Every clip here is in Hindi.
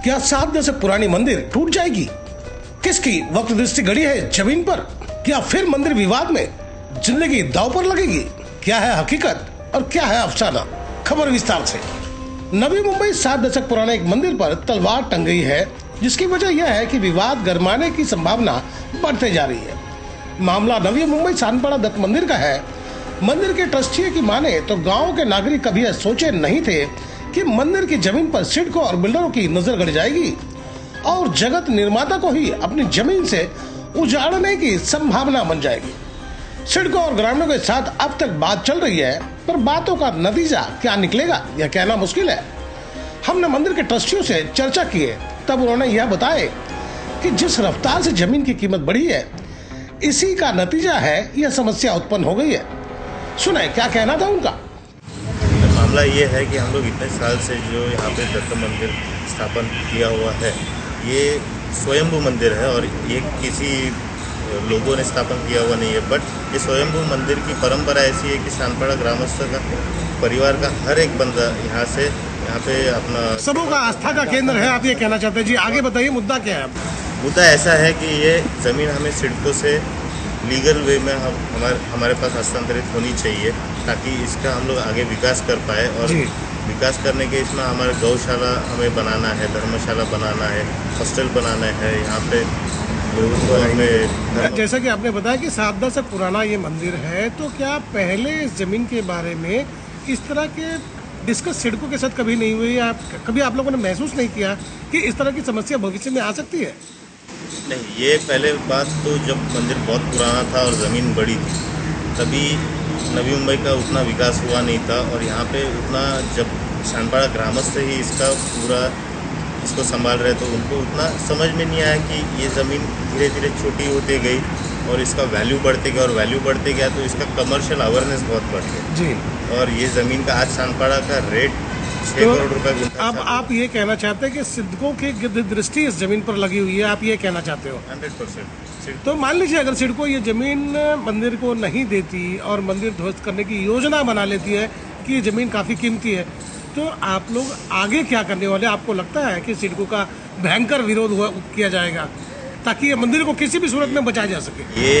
क्या 7 दशक पुरानी मंदिर टूट जाएगी? किसकी वक्त दृष्टि गड़ी है जमीन पर? क्या फिर मंदिर विवाद में जिंदगी दांव पर लगेगी? क्या है हकीकत और क्या है अफसाना? खबर विस्तार से। नवी मुंबई 7 दशक पुराने एक मंदिर पर तलवार टंग गई है, जिसकी वजह यह है कि विवाद गरमाने की संभावना बढ़ते जा रही है। मामला नवी मुंबई सानपाड़ा दत्त मंदिर का है। मंदिर के ट्रस्टी की माने तो गांव के नागरिक कभी यह सोचे नहीं थे कि मंदिर की जमीन पर सिडको और बिल्डरों की नजर गड़ जाएगी और जगत निर्माता को ही अपनी जमीन से उजाड़ने की संभावना बन जाएगी। सिडको और ग्रामीणों के साथ अब तक बात चल रही है, पर बातों का नतीजा क्या निकलेगा यह कहना मुश्किल है। हमने मंदिर के ट्रस्टियों से चर्चा की है, तब उन्होंने यह बताया कि जिस रफ्तार से जमीन की कीमत बढ़ी है, इसी का नतीजा है यह समस्या उत्पन्न हो गई है। सुने क्या कहना था उनका। मामला ये है कि हम लोग इतने साल से जो यहाँ पे दत्त मंदिर स्थापन किया हुआ है, ये स्वयंभू मंदिर है और ये किसी लोगों ने स्थापन किया हुआ नहीं है। बट ये स्वयंभू मंदिर की परंपरा ऐसी है कि सानपाड़ा ग्रामस्थ का परिवार का हर एक बंदा यहाँ पे अपना सबों का आस्था का केंद्र है, आप ये कहना चाहते हैं। जी आगे बताइए, मुद्दा क्या है? मुद्दा ऐसा है कि ये ज़मीन हमें सिडको से लीगल वे में हमारे पास हस्तांतरित होनी चाहिए, ताकि इसका हम लोग आगे विकास कर पाए। और विकास करने के इसमें हमारा गौशाला हमें बनाना है, धर्मशाला बनाना है, हॉस्टल बनाना है। यहाँ पे लोगों को हमें, जैसा कि आपने बताया कि 7 दशक पुराना ये मंदिर है, तो क्या पहले इस जमीन के बारे में इस तरह के डिस्कस सिडको के साथ कभी नहीं हुई? कभी आप लोगों ने महसूस नहीं किया कि इस तरह की समस्या भविष्य में आ सकती है? नहीं, ये पहले बात तो जब मंदिर बहुत पुराना था और ज़मीन बड़ी थी, तभी नवी मुंबई का उतना विकास हुआ नहीं था। और यहाँ पे उतना, जब सानपाड़ा ग्रामस्थ ही इसको संभाल रहे, तो उनको उतना समझ में नहीं आया कि ये ज़मीन धीरे धीरे छोटी होती गई और इसका वैल्यू बढ़ते गया, और वैल्यू बढ़ते गया तो इसका कमर्शियल अवेयरनेस बहुत बढ़ गया जी। और ये ज़मीन का आज सानपाड़ा का रेट 6 करोड़ रुपए। अब आप ये कहना चाहते हैं कि सिडको की दृष्टि इस जमीन पर लगी हुई है, आप ये कहना चाहते हो? 100%। तो मान लीजिए अगर सिडको ये जमीन मंदिर को नहीं देती और मंदिर ध्वस्त करने की योजना बना लेती है कि ये जमीन काफी कीमती है, तो आप लोग आगे क्या करने वाले? आपको लगता है कि सिडको का भयंकर विरोध किया जाएगा ताकि ये मंदिर को किसी भी सूरत में बचाया जा सके? ये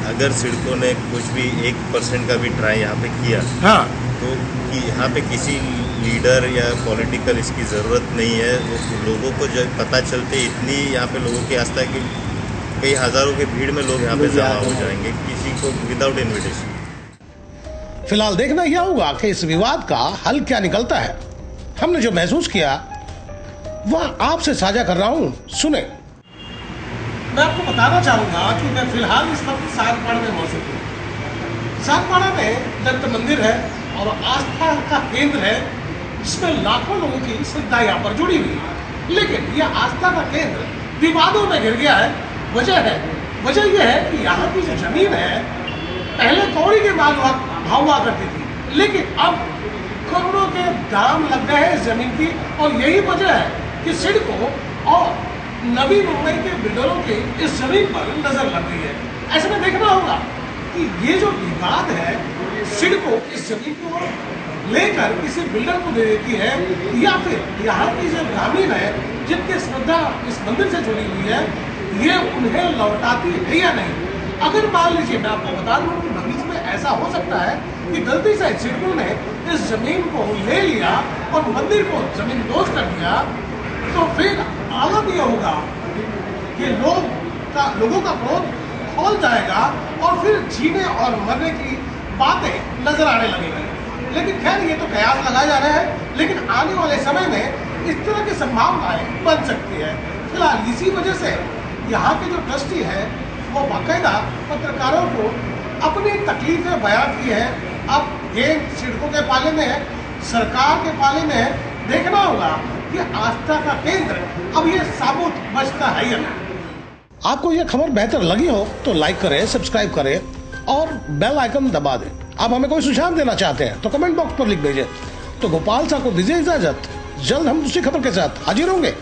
अगर सिडको ने कुछ भी 1% का भी ट्राई यहाँ पे किया, हाँ, तो यहाँ पे किसी लीडर या पॉलिटिकल इसकी ज़रूरत नहीं है। लोगों को जब पता चलते इतनी यहाँ पे लोगों की आस्था है कि कई हज़ारों की भीड़ में लोग यहाँ पे जमा हो जाएंगे, किसी को विदाउट इन्विटेशन। फिलहाल देखना यह होगा कि इस विवाद का हल क्या निकलता है। हमने जो महसूस किया वह आपसे साझा कर रहा हूँ, सुने। मैं आपको बताना चाहूंगा कि मैं फिलहाल इस वक्त सानपाड़ा में मौजूद हूँ। सानपाड़ा में दत्त मंदिर है और आस्था का केंद्र है, जिसमें लाखों लोगों की श्रद्धा यहाँ पर जुड़ी हुई है। लेकिन यह आस्था का केंद्र विवादों में घिर गया है। वजह यह है कि यहाँ की जो जमीन है, पहले कौड़ी के भाव हुआ करती थी, लेकिन अब करोड़ों के दाम लग गए हैं इस जमीन की। और यही वजह है कि सिडको और नवी मुंबई के बिल्डरों की इस जमीन पर नजर लग रही है। ऐसे में देखना होगा कि ये जो विवाद है, सिडको इस जमीन को लेकर किसी बिल्डर को दे देती है, या फिर यहाँ की जो ग्रामीण है जिनकी श्रद्धा इस मंदिर से जुड़ी हुई है, ये उन्हें लौटाती है या नहीं। अगर मान लीजिए, मैं आपको बता दूं कि भविष्य में ऐसा हो सकता है कि गलती से सिडको ने इस जमीन को ले लिया और मंदिर को जमीन दोष कर दिया, तो फिर आलम यह होगा कि लोगों का क्रोध खोल जाएगा और फिर जीने और मरने की बातें नजर आने लगेंगी। लेकिन खैर, ये तो कयास लगाए जा रहे हैं, लेकिन आने वाले समय में इस तरह की संभावनाएं बन सकती है। फिलहाल इसी वजह से यहाँ के जो ट्रस्टी है, वो बाकायदा पत्रकारों को अपनी तकलीफें बयां की है। अब गेम सिडको के पाले में है, सरकार के पाले में है। देखना होगा कि आस्था का केंद्र अब ये साबुत बचता है या नहीं। आपको ये खबर बेहतर लगी हो तो लाइक करें, सब्सक्राइब करें और बेल आइकन दबा दें। आप हमें कोई सुझाव देना चाहते हैं तो कमेंट बॉक्स पर लिख भेजें। तो गोपाल साहब को दीजिए इजाजत। जल्द हम दूसरी खबर के साथ हाजिर होंगे।